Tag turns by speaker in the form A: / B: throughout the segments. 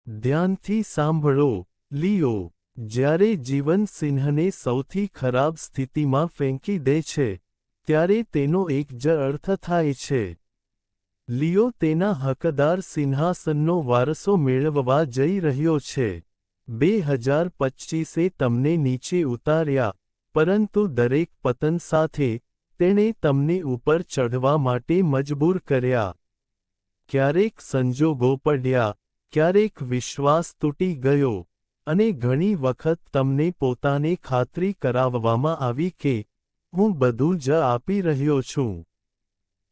A: ધ્યાનથી સાંભળો, લિયો. જ્યારે જીવન સિંહને સૌથી ખરાબ સ્થિતિમાં ફેંકી દે છે, ત્યારે તેનો એક જ અર્થ થાય છે. લિયો તેના હકદાર સિંહાસનનો વારસો મેળવવા જઈ રહ્યો છે. 2025એ તમને નીચે ઉતાર્યા, પરંતુ દરેક પતન સાથે, તેણે તમને ઉપર ચઢવા માટે મજબૂર કર્યા. ક્યારેક સંજોગો પડ્યા, ક્યારેક વિશ્વાસ તૂટી ગયો, અને ઘણી વખત તમને પોતાને ખાતરી કરાવવામાં આવી કે, હું બધું જ આપી રહ્યો છું.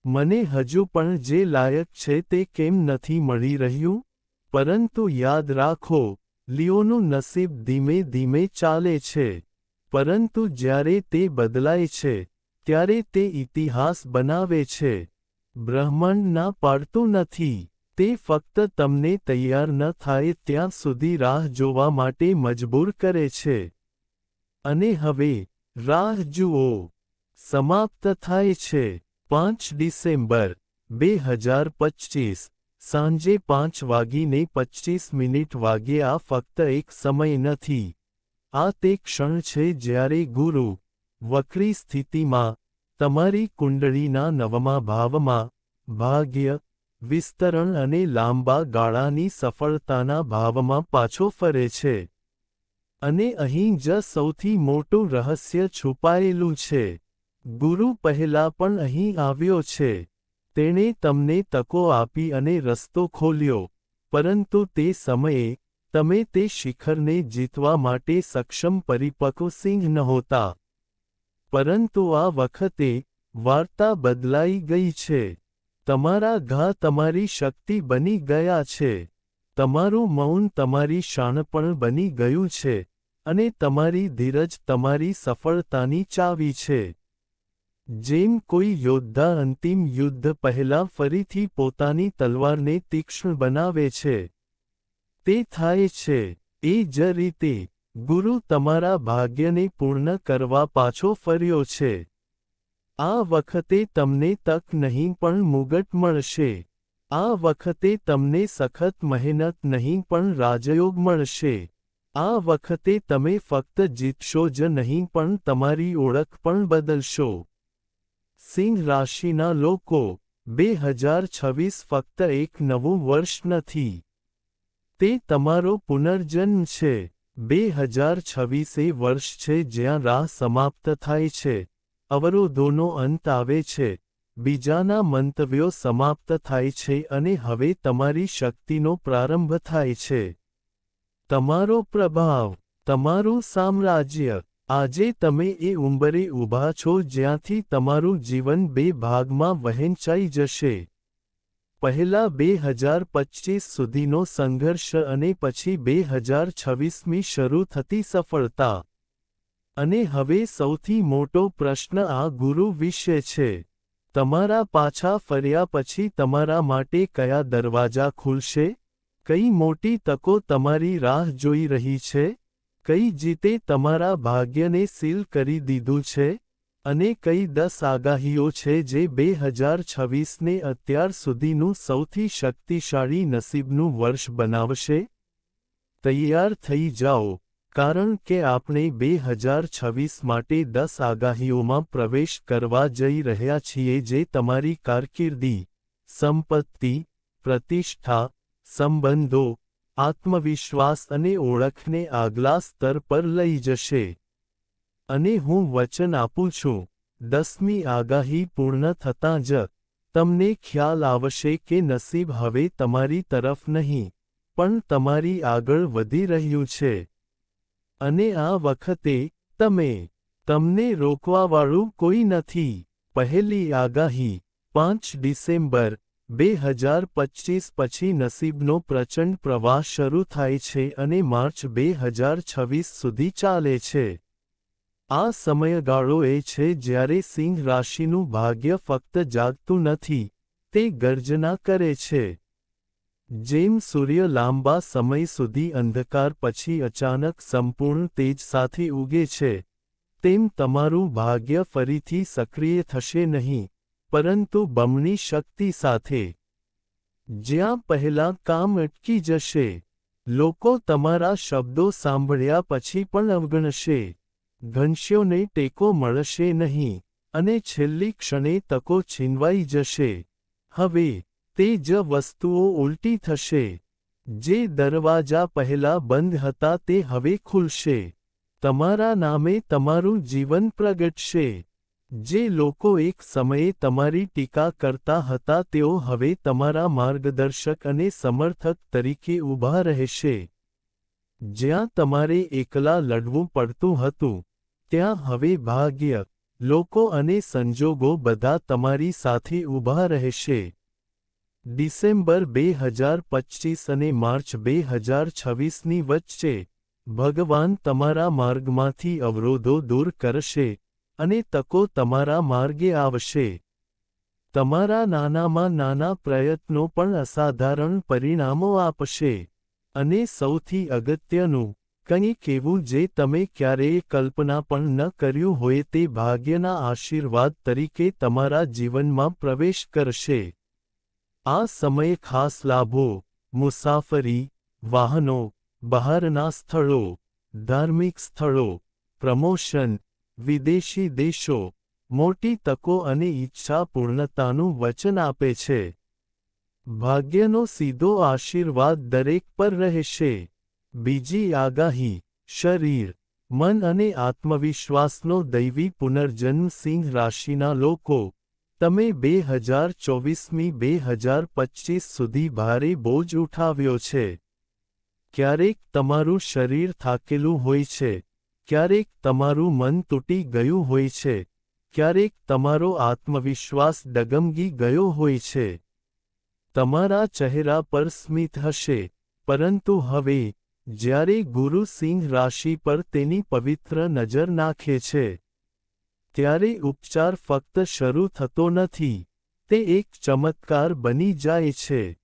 A: મને હજુ પણ જે લાયક છે તે કેમ નથી મળી રહ્યું? પરંતુ યાદ રાખો, લિયોનું નસીબ ધીમે ધીમે ચાલે છે. પરંતુ જ્યારે તે બદલાય છે, ત્યારે તે ઇતિહાસ બનાવે છે. બ્રહ્માંડ ના પાડતું નથી, તે ફક્ત તમને તૈયાર ન થાય ત્યાં સુધી રાહ જોવા માટે મજબૂર કરે છે. અને હવે, રાહ જુઓ. સમાપ્ત થાય છે. 5 ડિસેમ્બર, 2025, સાંજે 5:25 વાગ્યે. આ ફક્ત એક સમય નથી. આ તે ક્ષણ છે જ્યારે ગુરુ, વક્રી સ્થિતિમાં, તમારી કુંડળીના નવમા ભાવમાં, ભાગ્ય, વિસ્તરણ અને લાંબા ગાળાની સફળતાના ભાવમાં પાછો ફરે છે. અને અહીં જ સૌથી મોટું રહસ્ય છુપાયેલું છે. ગુરુ પહેલા પણ અહીં આવ્યો છે. તેણે તમને તકો આપી અને રસ્તો ખોલ્યો, પરંતુ તે સમયે, તમે તે શિખરને જીતવા માટે સક્ષમ પરિપક્વ સિંહ નહોતા. પરંતુ આ વખતે, વાર્તા બદલાઈ ગઈ છે. તમારા ઘા તમારી શક્તિ બની ગયા છે. તમારું મૌન તમારી શાણપણ બની ગયું છે, અને તમારી ધીરજ તમારી સફળતાની ચાવી છે. જેમ કોઈ યોદ્ધા અંતિમ યુદ્ધ પહેલાં ફરીથી પોતાની તલવારને તીક્ષ્ણ બનાવે છે. તે થાય છે. એ જ રીતે, ગુરુ તમારા ભાગ્યને પૂર્ણ કરવા પાછો ફર્યો છે. આ વખતે તમને તક નહીં પણ મુગટ મળશે. આ વખતે તમને સખત મહેનત નહીં પણ રાજયોગ મળશે. આ વખતે તમે ફક્ત જીતશો જ નહીં પણ તમારી ઓળખ પણ બદલશો. સિંહ રાશિના લોકો, 2026 ફક્ત એક નવું વર્ષ નથી. તે તમારો પુનર્જન્મ છે. 2026 એ વર્ષ છે જ્યાં રાહ સમાપ્ત થાય છે, અવરોધોનો અંત આવે છે, બીજાના મંતવ્યો સમાપ્ત થાય છે અને હવે તમારી શક્તિનો પ્રારંભ થાય છે. તમારો પ્રભાવ, તમારું સામ્રાજ્ય. આજે તમે એ ઉંબરે ઊભા છો જ્યાંથી તમારું જીવન બે ભાગમાં વહેંચાઈ જશે. પહેલા 2025 સુધીનો સંઘર્ષ અને પછી 2026મી શરૂ થતી સફળતા. અને હવે સૌથી મોટો પ્રશ્ન આ ગુરુ વિશે છે. તમારા પાછા ફર્યા પછી તમારા માટે કયા દરવાજા ખુલશે? કઈ મોટી તકો તમારી રાહ જોઈ રહી છે? કઈ જીતે તમારા ભાગ્યને સીલ કરી દીધું છે? અને કઈ 10 આગાહીઓ છે જે 2026ને અત્યાર સુધીનું સૌથી શક્તિશાળી નસીબનું વર્ષ બનાવશે? તૈયાર થઈ જાઓ, કારણ કે આપણે 2026 માટે 10 આગાહીઓમાં પ્રવેશ કરવા જઈ રહ્યા છીએ જે તમારી કારકિર્દી, સંપત્તિ, પ્રતિષ્ઠા, સંબંધો, આત્મવિશ્વાસ અને ઓળખને આગલા સ્તર પર લઈ જશે. અને હું વચન આપું છું, 10મી આગાહી પૂર્ણ થતાં જ, તમને ખ્યાલ આવશે કે નસીબ હવે તમારી તરફ નહીં, પણ તમારી આગળ વધી રહ્યું છે. અને આ વખતે, તમને રોકવાવાળું કોઈ નથી. પહેલી આગાહી, 5 ડિસેમ્બર, 2025 પછી નસીબનો પ્રચંડ પ્રવાહ શરૂ થાય છે અને માર્ચ 2026 સુધી ચાલે છે. આ સમયગાળો એ છે જ્યારે સિંહ રાશિનું ભાગ્ય ફક્ત જાગતું નથી, તે ગર્જના કરે છે. જેમ સૂર્ય લાંબા સમય સુધી અંધકાર પછી અચાનક સંપૂર્ણ તેજ સાથે ઉગે છે, તેમ તમારું ભાગ્ય ફરીથી સક્રિય થશે નહીં, પરંતુ બમણી શક્તિ સાથે. જ્યાં પહેલાં કામ અટકી જશે, લોકો તમારા શબ્દો સાંભળ્યા પછી પણ અવગણશે. ઘનશ્યોને ટેકો મળશે નહીં, અને છેલ્લી ક્ષણે તકો છીનવાઈ જશે. હવે, તે જ વસ્તુઓ ઉલટી થશે. જે દરવાજા પહેલા બંધ હતા તે હવે ખુલશે. તમારા નામે તમારું જીવન પ્રગટશે. જે લોકો એક સમયે તમારી ટીકા કરતા હતા તેઓ હવે તમારા માર્ગદર્શક અને સમર્થક તરીકે ઊભા રહેશે. જ્યાં તમારે એકલા લડવું પડતું હતું, ત્યાં હવે ભાગ્ય, લોકો અને સંજોગો બધા તમારી સાથે ઊભા રહેશે. ડિસેમ્બર 2025 અને માર્ચ 2026ની વચ્ચે, ભગવાન તમારા માર્ગમાંથી અવરોધો દૂર કરશે, અને તકો તમારા માર્ગે આવશે. તમારા નાનામાં નાના પ્રયત્નો પણ અસાધારણ પરિણામો આપશે. અને સૌથી અગત્યનું, કંઈક એવું જે તમે ક્યારેય કલ્પના પણ ન કર્યું હોય તે ભાગ્યના આશીર્વાદ તરીકે તમારા જીવનમાં પ્રવેશ કરશે. આ સમયે ખાસ લાભો, મુસાફરી, વાહનો, બહારના સ્થળો, ધાર્મિક સ્થળો, પ્રમોશન, વિદેશી દેશો, મોટી તકો અને ઈચ્છા પૂર્ણતાનું વચન આપે છે. ભાગ્યનો સીધો આશીર્વાદ દરેક પર રહેશે. બીજી આગાહી, શરીર, મન અને આત્મવિશ્વાસનો દૈવી પુનર્જન્મ. સિંહ રાશિના લોકો, તમે 2024-2025 સુધી ભારે બોજ ઉઠાવ્યો છે. ક્યારેક તમારું શરીર થાકેલું હોય છે, ક્યારેક તમારું મન તૂટી ગયું હોય છે, ક્યારેક તમારો આત્મવિશ્વાસ ડગમગી ગયો હોય છે. તમારા ચહેરા પર સ્મિત હશે, પરંતુ હવે, જ્યારે ગુરુ સિંહ રાશિ પર તેની પવિત્ર નજર નાખે છે, ત્યારે ઉપચાર ફક્ત શરૂ થતો નથી, તે એક ચમત્કાર બની જાય છે.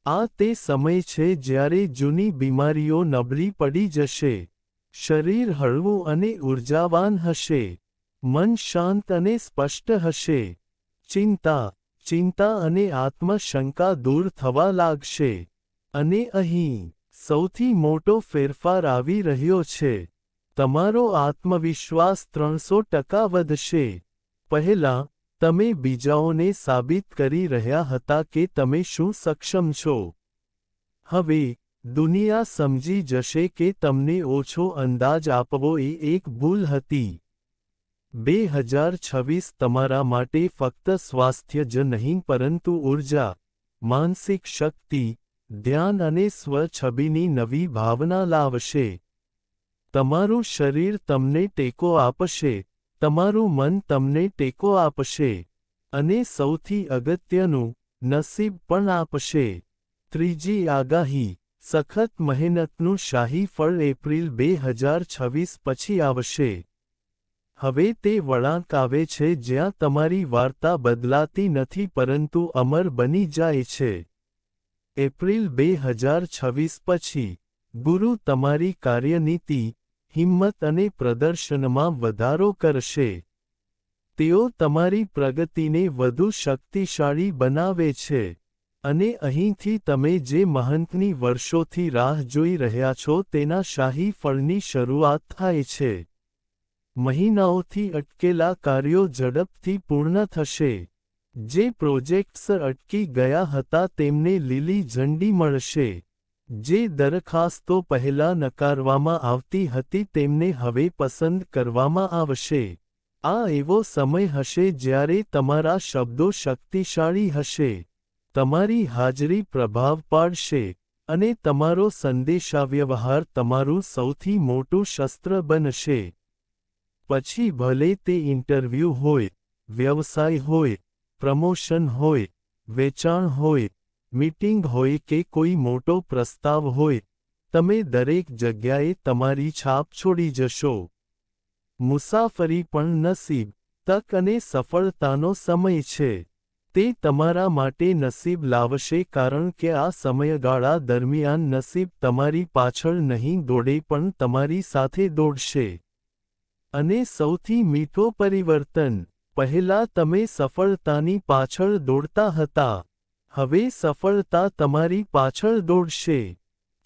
A: આ તે સમય છે જ્યારે જૂની બીમારીઓ નબળી પડી જશે. શરીર હળવું અને ઉર્જાવાન હશે. મન શાંત અને સ્પષ્ટ હશે. ચિંતા અને આત્મશંકા દૂર થવા લાગશે. અને અહીં, સૌથી મોટો ફેરફાર આવી રહ્યો છે. તમારો આત્મવિશ્વાસ 300% વધશે. પહેલાં, તમે બીજાઓને સાબિત કરી રહ્યા હતા કે તમે શું સક્ષમ છો. હવે, દુનિયા સમજી જશે કે તમને ઓછો અંદાજ આપવો એ એક ભૂલ હતી. 2026 તમારા માટે ફક્ત સ્વાસ્થ્ય જ નહીં પરંતુ ઊર્જા, માનસિક શક્તિ, ધ્યાન અને સ્વ-છબીની નવી ભાવના લાવશે. તમારું શરીર તમને ટેકો આપશે, તમારું મન તમને ટેકો આપશે, અને સૌથી અગત્યનું, નસીબ પણ આપશે. ત્રીજી આગાહી, સખત મહેનતનું શાહી ફળ એપ્રિલ 2026 પછી આવશે. હવે તે વળાંક આવે છે જ્યાં તમારી વાર્તા બદલાતી નથી પરંતુ અમર બની જાય છે. એપ્રિલ 2026 પછી, ગુરુ તમારી કાર્યનીતિ, હિંમત અને પ્રદર્શનમાં વધારો કરશે. તેઓ તમારી પ્રગતિને વધુ શક્તિશાળી બનાવે છે. અને અહીંથી તમે જે મહંતની વર્ષોથી રાહ જોઈ રહ્યા છો તેના શાહી ફળની શરૂઆત થાય છે. મહિનાઓથી અટકેલા કાર્યો ઝડપથી પૂર્ણ થશે. જે પ્રોજેક્ટ્સ અટકી ગયા હતા તેમને લીલી ઝંડી મળશે. જે દરખાસ્તો પહેલા નકારવામાં આવતી હતી તેમને હવે પસંદ કરવામાં આવશે. આ એવો સમય હશે જ્યારે તમારા શબ્દો શક્તિશાળી હશે. તમારી હાજરી પ્રભાવ પાડશે, અને તમારો સંદેશાવ્યવહાર તમારું સૌથી મોટું શસ્ત્ર બનશે. પછી ભલે તે ઇન્ટરવ્યૂ હોય, વ્યવસાય હોય, પ્રમોશન હોય, વેચાણ હોય, મીટિંગ હોય કે કોઈ મોટો પ્રસ્તાવ હોય, તમે દરેક જગ્યાએ તમારી છાપ છોડી જશો. મુસાફરી પણ નસીબ, તક અને સફળતાનો સમય છે. તે તમારા માટે નસીબ લાવશે કારણ કે આ સમયગાળા દરમિયાન નસીબ તમારી પાછળ નહીં દોડે પણ તમારી સાથે દોડશે. અને સૌથી મીઠો પરિવર્તન, પહેલા તમે સફળતાની પાછળ દોડતા હતા. હવે સફળતા તમારી પાછળ દોડશે.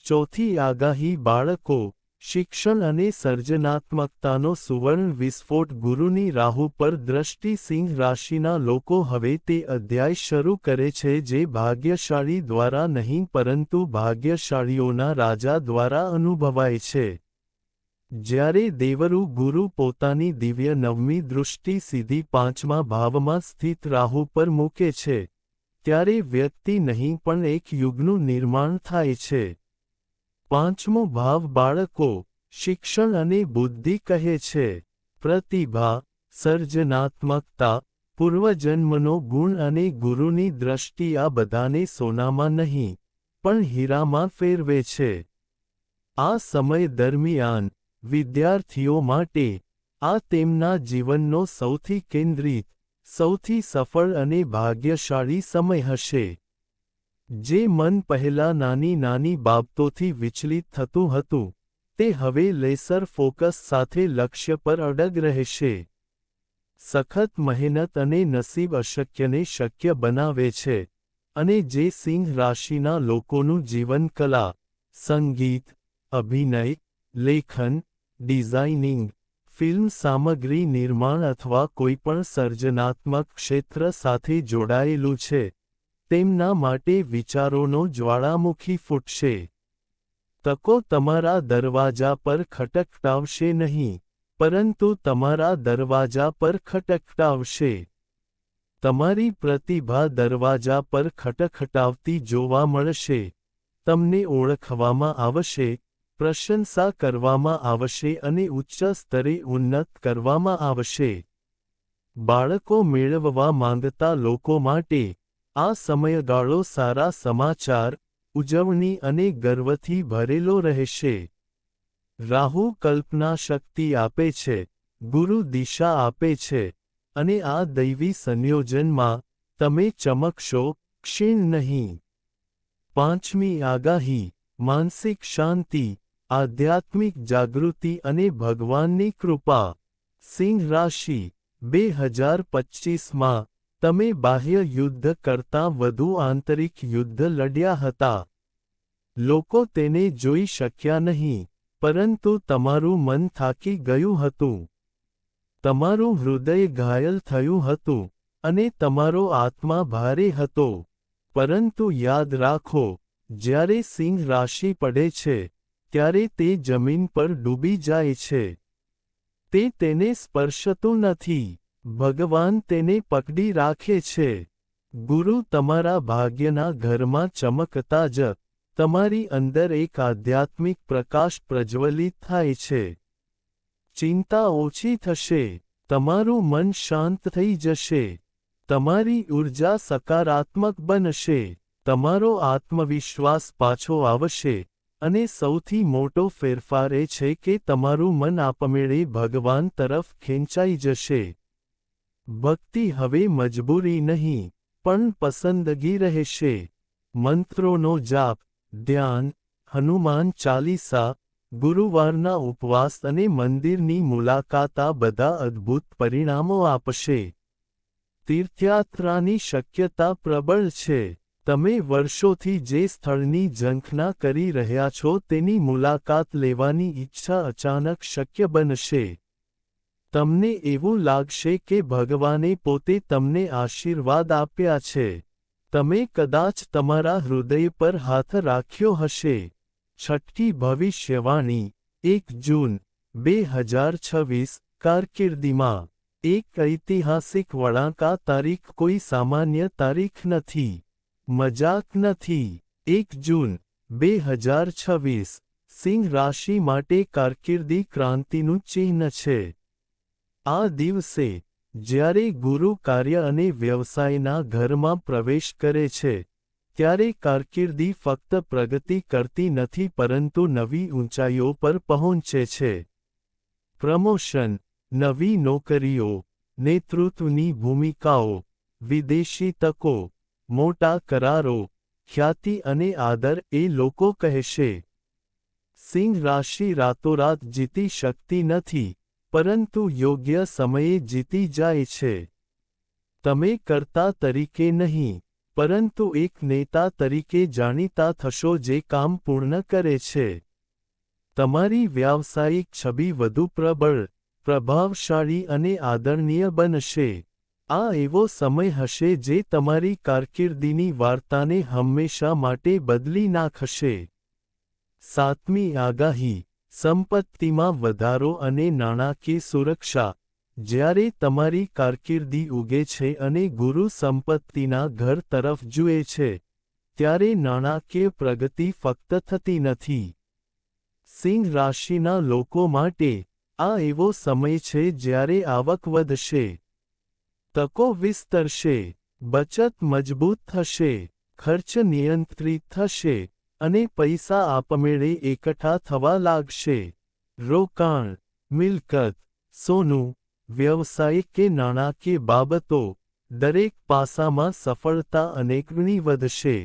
A: ચોથી આગાહી બાળકો, શિક્ષણ અને સર્જનાત્મકતાનો સુવર્ણ વિસ્ફોટ ગુરુની રાહુ પર દ્રષ્ટિ સિંહ રાશિના લોકો હવે તે અધ્યાય શરૂ કરે છે જે ભાગ્યશાળી દ્વારા નહીં પરંતુ ભાગ્યશાળીઓના રાજા દ્વારા અનુભવાય છે. જ્યારે દેવરુ ગુરુ પોતાની દિવ્ય નવમી દૃષ્ટિ સીધી પાંચમા ભાવમાં સ્થિત રાહુ પર મૂકે છે, ત્યારે વ્યક્તિ નહીં પણ એક યુગનું નિર્માણ થાય છે. પાંચમો ભાવ બાળકો, શિક્ષણ અને બુદ્ધિ કહે છે. પ્રતિભા, સર્જનાત્મકતા, પૂર્વજન્મનો ગુણ અને ગુરુની દ્રષ્ટિ આ બધાને સોનામાં નહીં, પણ હીરામાં ફેરવે છે. આ સમય દરમિયાન, વિદ્યાર્થીઓ માટે, આ તેમના જીવનનો સૌથી કેન્દ્રિત, સૌથી સફળ અને ભાગ્યશાળી સમય હશે. જે મન પહેલાં નાની નાની બાબતોથી વિચલિત થતું હતું, તે હવે લેસર ફોકસ સાથે લક્ષ્ય પર અડગ રહેશે. સખત મહેનત અને નસીબ અશક્યને શક્ય બનાવે છે, અને જે સિંહ રાશિના લોકોનું જીવન કલા, સંગીત, અભિનય, લેખન, ડિઝાઇનિંગ, ફિલ્મ સામગ્રી નિર્માણ અથવા કોઈપણ સર્જનાત્મક ક્ષેત્ર સાથે જોડાયેલું છે, તેમના માટે વિચારોનો જ્વાળામુખી ફૂટશે. તકો તમારા દરવાજા પર ખટખટાવશે નહીં, પરંતુ તમારા દરવાજા પર ખટખટાવશે. તમારી પ્રતિભા દરવાજા પર ખટખટાવતી જોવા મળશે. તમને ઓળખવામાં આવશે, પ્રશંસા કરવામાં આવશે અને ઉચ્ચ સ્તરે ઉન્નત કરવામાં આવશે. બાળકો મેળવવા માંગતા લોકો માટે, આ સમયગાળો સારા સમાચાર, ઉજવણી અને ગર્વથી ભરેલો રહેશે. રાહુ કલ્પના શક્તિ આપે છે, ગુરુ દિશા આપે છે, અને આ દૈવી સંયોજનમાં, તમે ચમકશો, ક્ષીણ નહીં. પાંચમી આગાહી, માનસિક શાંતિ, આધ્યાત્મિક જાગૃતિ અને ભગવાનની કૃપા. સિંહ રાશિ, 2025માં, તમે બાહ્ય યુદ્ધ કરતાં વધુ આંતરિક યુદ્ધ લડ્યા હતા. લોકો તેને જોઈ શક્યા નહીં, પરંતુ તમારું મન થાકી ગયું હતું. તમારું હૃદય ઘાયલ થયું હતું, અને તમારો આત્મા ભારે હતો. પરંતુ યાદ રાખો, જ્યારે સિંહ રાશિ પડે છે, ત્યારે તે જમીન પર ડૂબી જાય છે. તે તેને સ્પર્શતું નથી. ભગવાન તેને પકડી રાખે છે. ગુરુ તમારા ભાગ્યના ઘરમાં ચમકતા જ, તમારી અંદર એક આધ્યાત્મિક પ્રકાશ પ્રજ્વલિત થાય છે. ચિંતા ઓછી થશે, તમારું મન શાંત થઈ જશે. તમારી ઊર્જા સકારાત્મક બનશે. તમારો આત્મવિશ્વાસ પાછો આવશે, અને સૌથી મોટો ફેરફાર એ છે કે તમારું મન આપમેળે ભગવાન તરફ ખેંચાઈ જશે. ભક્તિ હવે મજબૂરી નહીં, પણ પસંદગી રહેશે. મંત્રોનો જાપ, ધ્યાન, હનુમાન ચાલીસા, ગુરુવારના ઉપવાસ અને મંદિરની મુલાકાત આ બધા અદ્ભુત પરિણામો આપશે. તીર્થયાત્રાની શક્યતા પ્રબળ છે. તમે વર્ષોથી જે સ્થળની ઝંખના કરી રહ્યા છો તેની મુલાકાત લેવાની ઈચ્છા અચાનક શક્ય બનશે. તમને એવું લાગશે કે ભગવાને પોતે તમને આશીર્વાદ આપ્યા છે. તમે કદાચ તમારા હૃદય પર હાથ રાખ્યો હશે. છઠ્ઠી ભવિષ્યવાણી, 1 જૂન 2026, કારકિર્દીમાં. એક ઐતિહાસિક વળાંક. આ તારીખ કોઈ સામાન્ય તારીખ નથી. મજાક નથી. 1 જૂન 2026, સિંહ રાશિ માટે કારકિર્દી ક્રાંતિનું ચિહ્ન છે. આ દિવસે, જ્યારે ગુરુ કાર્ય અને વ્યવસાયના ઘરમાં પ્રવેશ કરે છે, ત્યારે કારકિર્દી ફક્ત પ્રગતિ કરતી નથી પરંતુ નવી ઊંચાઈઓ પર પહોંચે છે. પ્રમોશન, નવી નોકરીઓ, નેતૃત્વની ભૂમિકાઓ, વિદેશી તકો, મોટા કરારો, ખ્યાતિ અને આદર એ લોકો કહેશે. સિંહ રાશિ રાતોરાત જીતી શકતી નથી, પરંતુ યોગ્ય સમયે જીતી જાય છે. તમે કર્તા તરીકે નહીં, પરંતુ એક નેતા તરીકે જાણીતા થશો જે કામ પૂર્ણ કરે છે. તમારી વ્યાવસાયિક છબી વધુ પ્રબળ, પ્રભાવશાળી અને આદરણીય બનશે. આ એવો સમય હશે જે તમારી કારકિર્દીની વાર્તાને હંમેશા માટે બદલી નાખશે. 7મી આગાહી, સંપત્તિમાં વધારો અને નાણાકીય સુરક્ષા. જ્યારે તમારી કારકિર્દી ઉગે છે અને ગુરુ સંપત્તિના ઘર તરફ જુએ છે, ત્યારે નાણાકીય પ્રગતિ ફક્ત થતી નથી. સિંહ રાશિના લોકો માટે, આ એવો સમય છે જ્યારે આવક વધશે. તકો વિસ્તરશે, બચત મજબૂત થશે, ખર્ચ નિયંત્રિત થશે, અને પૈસા આપમેળે એકઠા થવા લાગશે. રોકાણ, મિલકત, સોનું, વ્યવસાય કે નાણાકીય બાબતો, દરેક પાસામાં સફળતા અનેકગણી વધશે.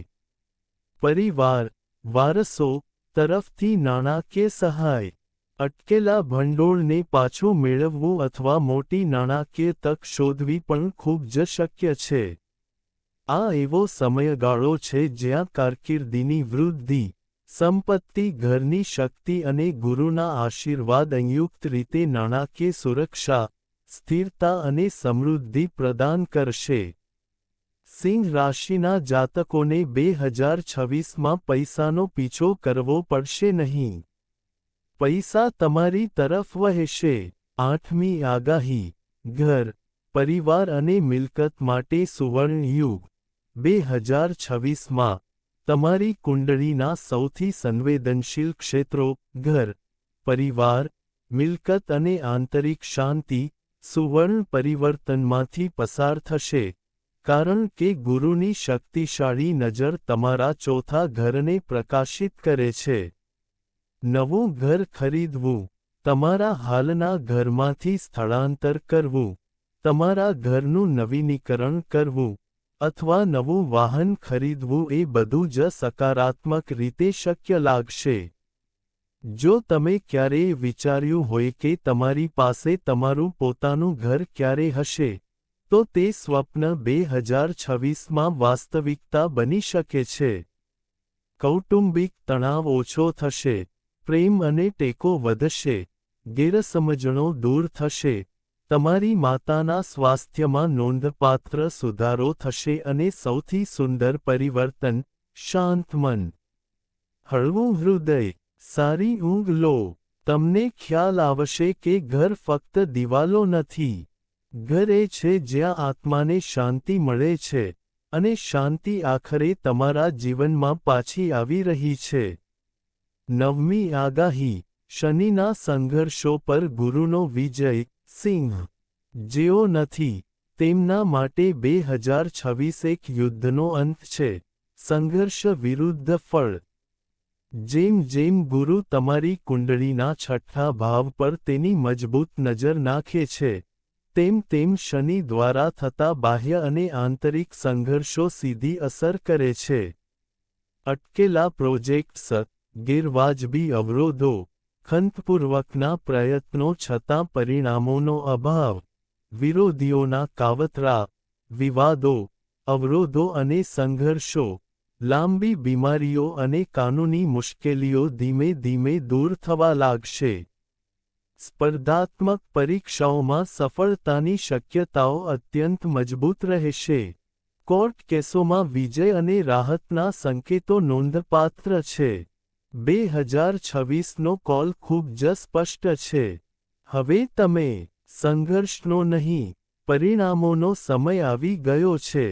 A: પરિવાર, વારસો તરફથી નાણાકીય સહાય. અટકેલા ભંડોળને પાછું મેળવવું અથવા મોટી નાણાકીય તક શોધવી પણ ખૂબ જ શક્ય છે. આ એવો સમયગાળો છે જ્યાં કારકિર્દીની વૃદ્ધિ, સંપત્તિ ઘરની શક્તિ અને ગુરુના આશીર્વાદ સંયુક્ત રીતે નાણાકીય સુરક્ષા, સ્થિરતા અને સમૃદ્ધિ પ્રદાન કરશે. સિંહ રાશિના જાતકોને 2026માં પૈસાનો પીછો કરવો પડશે નહીં. પૈસા તમારી તરફ વહેશે. 8મી આગાહી, ઘર, પરિવાર અને મિલકત માટે સુવર્ણ યુગ. 2026માં, તમારી કુંડળીના સૌથી સંવેદનશીલ ક્ષેત્રો, ઘર, પરિવાર, મિલકત અને આંતરિક શાંતિ, સુવર્ણ પરિવર્તનમાંથી પસાર થશે, કારણ કે ગુરુની શક્તિશાળી નજર તમારા ચોથા ઘરને પ્રકાશિત કરે છે. નવું ઘર ખરીદવું, તમારા હાલના ઘરમાંથી સ્થળાંતર કરવું, તમારા ઘરનું નવીનીકરણ કરવું, અથવા નવું વાહન ખરીદવું એ બધું જ સકારાત્મક રીતે શક્ય લાગશે. જો તમે ક્યારેય વિચાર્યું હોય કે તમારી પાસે તમારું પોતાનું ઘર ક્યારે હશે, તો તે સ્વપ્ન 2026માં વાસ્તવિકતા બની શકે છે. કૌટુંબિક તણાવ ઓછો થશે, પ્રેમ અને ટેકો વધશે, ગેરસમજણો દૂર થશે, તમારી માતાના સ્વાસ્થ્યમાં નોંધપાત્ર સુધારો થશે અને સૌથી સુંદર પરિવર્તન, શાંત મન, હળવું હૃદય, સારી ઊંઘ લો. તમને ખ્યાલ આવશે કે ઘર ફક્ત દિવાલો નથી. ઘર એ છે જ્યાં આત્માને શાંતિ મળે છે, અને શાંતિ આખરે તમારા જીવનમાં પાછી આવી રહી છે. 9મી આગાહી, શનિના સંઘર્ષો પર ગુરુનો વિજય. સિંહ, જેઓ નથી, તેમના માટે 2026 એક યુદ્ધનો અંત છે, સંઘર્ષ વિરુદ્ધ ફળ. જેમ જેમ ગુરુ તમારી કુંડળીના છઠ્ઠા ભાવ પર તેની મજબૂત નજર નાખે છે, તેમ તેમ શનિ દ્વારા થતા બાહ્ય અને આંતરિક સંઘર્ષો સીધી અસર કરે છે. અટકેલા પ્રોજેક્ટ્સ, ગેરવાજબી અવરોધો, ખંતપૂર્વકના પ્રયત્નો છતાં પરિણામોનો અભાવ, વિરોધીઓના કાવતરા, વિવાદો, અવરોધો અને સંઘર્ષો, લાંબી બીમારીઓ અને કાનૂની મુશ્કેલીઓ ધીમે ધીમે દૂર થવા લાગશે. સ્પર્ધાત્મક પરીક્ષાઓમાં સફળતાની શક્યતાઓ અત્યંત મજબૂત રહેશે. કોર્ટ કેસોમાં વિજય અને રાહતના સંકેતો નોંધપાત્ર છે. 2026નો કોલ ખૂબ જ સ્પષ્ટ છે. હવે તમે સંઘર્ષનો નહીં, પરિણામોનો સમય આવી ગયો છે.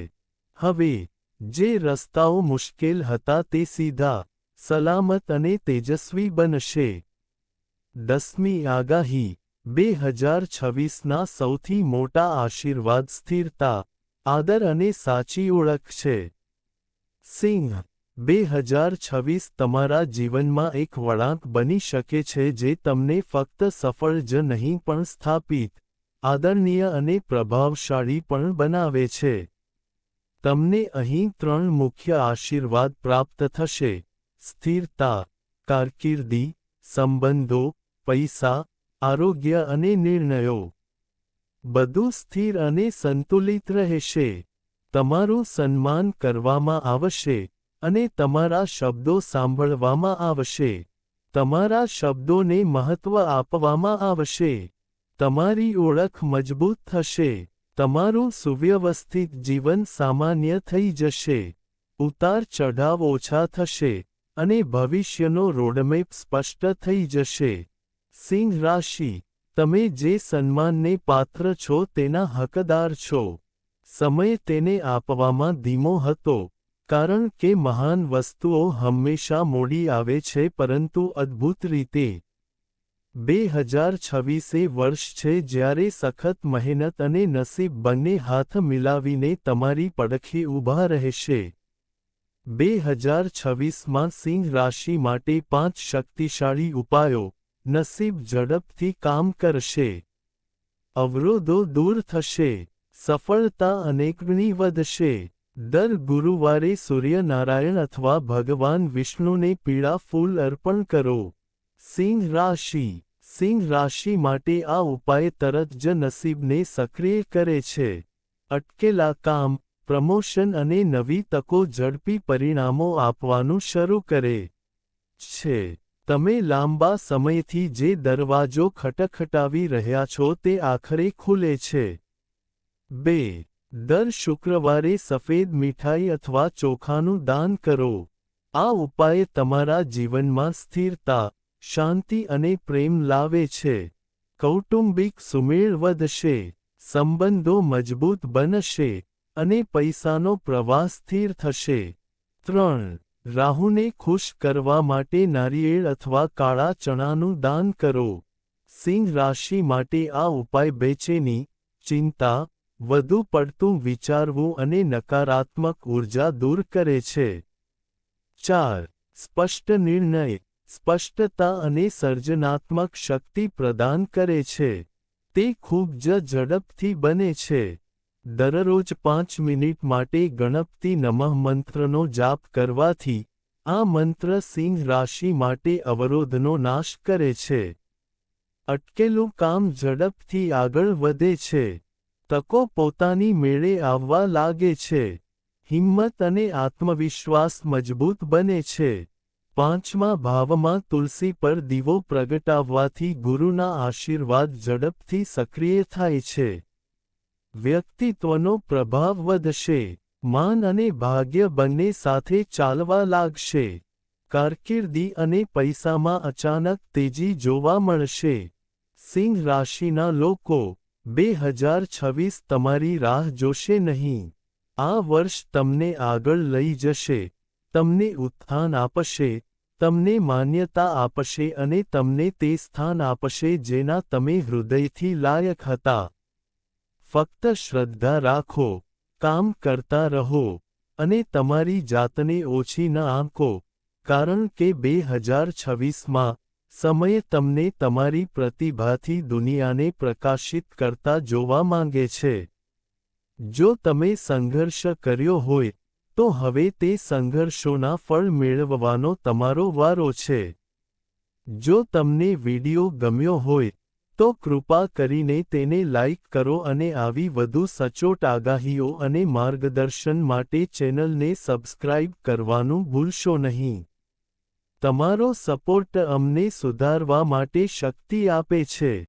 A: હવે, જે રસ્તાઓ મુશ્કેલ હતા તે સીધા, સલામત અને તેજસ્વી બનશે. 10મી આગાહી, 2026ના સૌથી મોટા આશીર્વાદ સ્થિરતા, આદર અને સાચી ઓળખ છે. સિંહ, 2026 તમારા જીવનમાં એક વળાંક બની શકે છે જે તમને ફક્ત સફળ જ નહીં પણ સ્થાપિત, આદરણીય અને પ્રભાવશાળી પણ બનાવે છે. તમને અહીં 3 મુખ્ય આશીર્વાદ પ્રાપ્ત થશે: સ્થિરતા, કારકિર્દી, સંબંધો, પૈસા, આરોગ્ય અને નિર્ણયો. બધું સ્થિર અને સંતુલિત રહેશે. તમારું સન્માન કરવામાં આવશે અને તમારા શબ્દો સાંભળવામાં આવશે. તમારા શબ્દોને મહત્વ આપવામાં આવશે. તમારી ઓળખ મજબૂત થશે. તમારું સુવ્યવસ્થિત જીવન સામાન્ય થઈ જશે. ઉતાર ચઢાવ ઓછા થશે અને ભવિષ્યનો રોડમેપ સ્પષ્ટ થઈ જશે. સિંહ રાશિ, તમે જે સન્માનને પાત્ર છો તેના હકદાર છો. સમય તેને આપવામાં ધીમો હતો, કારણ કે મહાન વસ્તુઓ હંમેશા મોડી આવે છે પરંતુ અદ્ભુત રીતે. 2026 વર્ષ છે જ્યારે સખત મહેનત અને નસીબ બંને હાથ મિલાવીને તમારી પડખે ઊભા રહેશે. 2026માં સિંહ રાશિ માટે 5 શક્તિશાળી ઉપાયો. નસીબ ઝડપથી કામ કરશે. અવરોધો દૂર થશે. સફળતા અનેકગણી વધશે. દર ગુરુવારે સૂર્યનારાયણ અથવા ભગવાન વિષ્ણુને પીળા ફૂલ અર્પણ કરો. સિંહ રાશિ, સિંહ રાશિ માટે આ ઉપાય તરત જ નસીબને સક્રિય કરે છે. અટકેલા કામ, પ્રમોશન અને નવી તકો ઝડપી પરિણામો આપવાનું શરૂ કરે છે. તમે લાંબા સમયથી જે દરવાજો ખટખટાવી રહ્યા છો તે આખરે ખુલે છે. 2. દર શુક્રવારે સફેદ મીઠાઈ અથવા ચોખાનું દાન કરો. આ ઉપાય તમારા જીવનમાં સ્થિરતા, શાંતિ અને પ્રેમ લાવે છે. કૌટુંબિક સુમેળ વધશે. સંબંધો મજબૂત બનશે અને પૈસાનો પ્રવાહ સ્થિર થશે. 3. રાહુને ખુશ કરવા માટે નારિયેળ અથવા કાળા ચણાનું દાન કરો. સિંહ રાશિ માટે આ ઉપાય બેચેની, ચિંતા, વધુ પડતું વિચારવું અને નકારાત્મક ઊર્જા દૂર કરે છે. 4. સ્પષ્ટ નિર્ણય, સ્પષ્ટતા અને સર્જનાત્મક શક્તિ પ્રદાન કરે છે. તે ખૂબ જ ઝડપથી બને છે. દરરોજ 5 મિનિટ માટે ગણપતિ નમઃ મંત્રનો જાપ કરવાથી, આ મંત્ર સિંહ રાશિ માટે અવરોધનો નાશ કરે છે. અટકેલું કામ ઝડપથી આગળ વધે છે. તકો પોતાની મેળે આવવા લાગે છે. હિંમત અને આત્મવિશ્વાસ મજબૂત બને છે. 5મા ભાવમાં તુલસી પર દીવો પ્રગટાવવાથી ગુરુના આશીર્વાદ ઝડપથી સક્રિય થાય છે. વ્યક્તિત્વનો પ્રભાવ વધશે. માન અને ભાગ્ય બંને સાથે ચાલવા લાગશે. કારકિર્દી અને પૈસામાં અચાનક તેજી જોવા મળશે. સિંહ રાશિના લોકો, 2026 તમારી રાહ જોશે નહીં. આ વર્ષ તમને આગળ લઈ જશે, તમને ઉત્થાન આપશે, તમને માન્યતા આપશે અને તમને તે સ્થાન આપશે જેના તમે હૃદયથી લાયક હતા. ફક્ત શ્રદ્ધા રાખો, કામ કરતા રહો, અને તમારી જાતને ઓછી ન આંકો, કારણ કે 2026માં સમય તમને તમારી પ્રતિભાથી દુનિયાને પ્રકાશિત કરતા જોવા માંગે છે. જો તમે સંઘર્ષ કર્યો હોય, તો હવે તે સંઘર્ષોના ફળ મેળવવાનો તમારો વારો છે. જો તમને વિડિયો ગમ્યો હોય, તો કૃપા કરીને તેને લાઇક કરો અને આવી વધુ સચોટ આગાહીઓ અને માર્ગદર્શન માટે ચેનલને સબસ્ક્રાઇબ કરવાનું ભૂલશો નહીં. તમારો સપોર્ટ અમને સુધારવા માટે શક્તિ આપે છે.